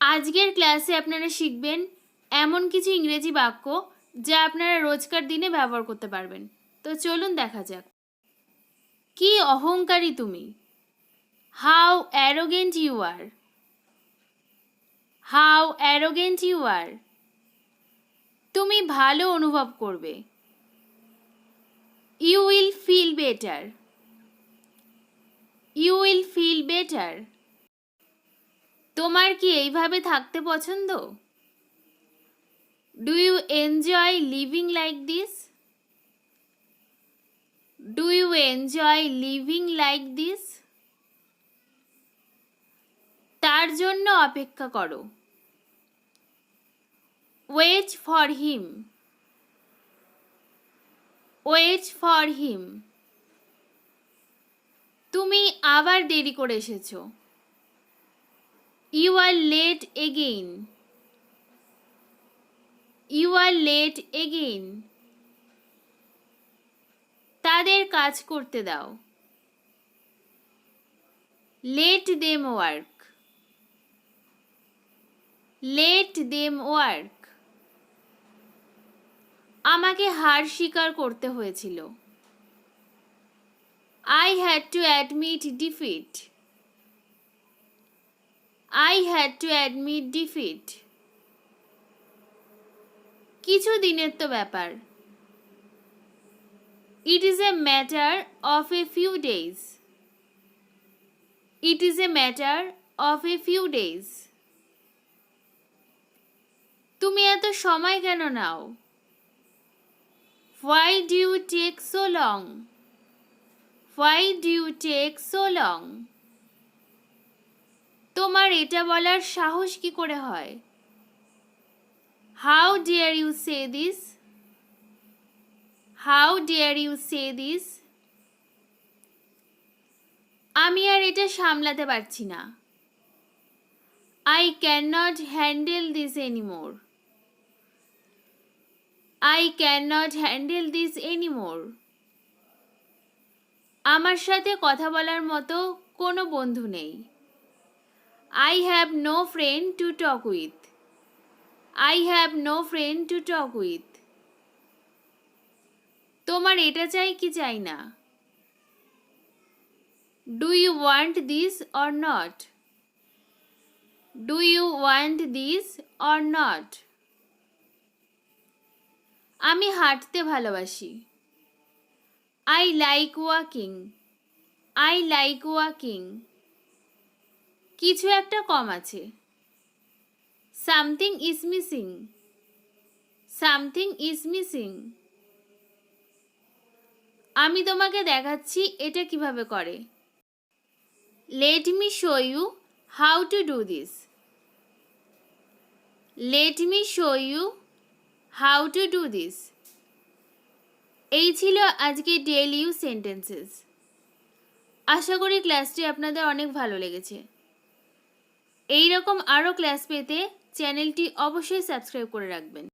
আজকের ক্লাসে আপনারা শিখবেন এমন কিছু ইংরেজি বাক্য যা আপনারা রোজকার দিনে ব্যবহার করতে পারবেন। তো চলুন দেখা যাক। কি অহংকারী তুমি! How arrogant you are! How arrogant you are! তুমি ভালো অনুভব করবে। You will feel better. You will feel better. তোমার কি এইভাবে থাকতে পছন্দ? Do you enjoy living like this? Do you enjoy living like this? তার জন্য অপেক্ষা করো। Wait for him. Wait for him. তুমি আবার দেরি করে এসেছো। You are late again. You are late again. তাদের কাজ করতে দাও। Let them work. Let them work. আমাকে হার স্বীকার করতে হয়েছিল। I had to admit defeat. I had to admit defeat. কিছু দিনের তো ব্যাপার। It is a matter of a few days. It is a matter of a few days. তুমি এত সময় কেন নাও? Why do you take so long? Why do you take so long? তোমার এটা বলার সাহস কি করে হয়? How dare you say this? How dare you say this? আমি আর এটা সামলাতে পারছি না। I cannot handle this anymore. I cannot handle this anymore. আমার সাথে কথা বলার মতো কোনো বন্ধু নেই। I have no friend to talk with. I have no friend to talk with. তোমার এটা চাই কি চাই না? Do you want this or not? Do you want this or not? আমি হাঁটতে ভালোবাসি। I like walking. I like walking. কিছু একটা কম আছে। Something is missing. Something is missing. আমি তোমাকে দেখাচ্ছি এটা কিভাবে করে। Let me show you how to do this. Let me show you how to do this. এই ছিল আজকে ডেইলি ইউজ সেন্টেন্সেস। আশা করি ক্লাসটি আপনাদের অনেক ভালো লেগেছে। এই রকম আরও ক্লাস পেতে চ্যানেলটি অবশ্যই সাবস্ক্রাইব করে রাখবেন।